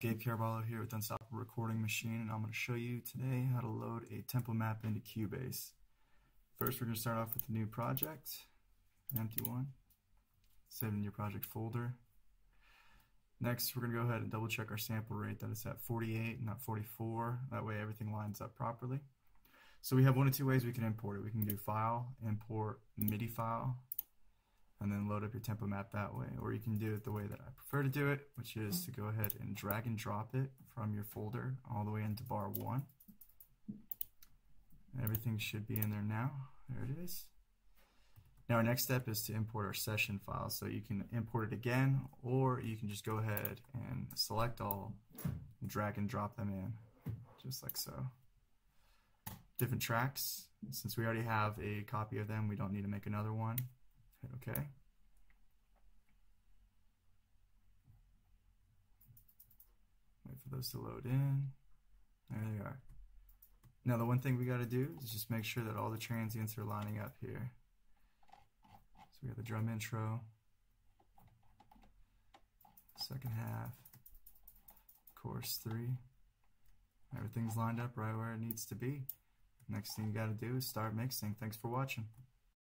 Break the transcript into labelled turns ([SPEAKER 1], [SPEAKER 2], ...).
[SPEAKER 1] Gabe Caraballo here with Unstoppable Recording Machine, and I'm going to show you today how to load a tempo map into Cubase. First, we're going to start off with a new project, an empty one. Save it in your project folder. Next, we're going to go ahead and double check our sample rate that it's at 48, not 44. That way everything lines up properly. So we have one of two ways we can import it. We can do File, Import, MIDI file, and then load up your tempo map that way. Or you can do it the way that I prefer to do it, which is to go ahead and drag and drop it from your folder all the way into bar 1. Everything should be in there now. There it is. Now our next step is to import our session file. So you can import it again, or you can just go ahead and select all, and drag and drop them in, just like so. Different tracks. Since we already have a copy of them, we don't need to make another one. Hit OK. Wait for those to load in. There they are. Now the one thing we got to do is just make sure that all the transients are lining up here. So we have the drum intro, second half, chorus 3. Everything's lined up right where it needs to be. Next thing you got to do is start mixing. Thanks for watching.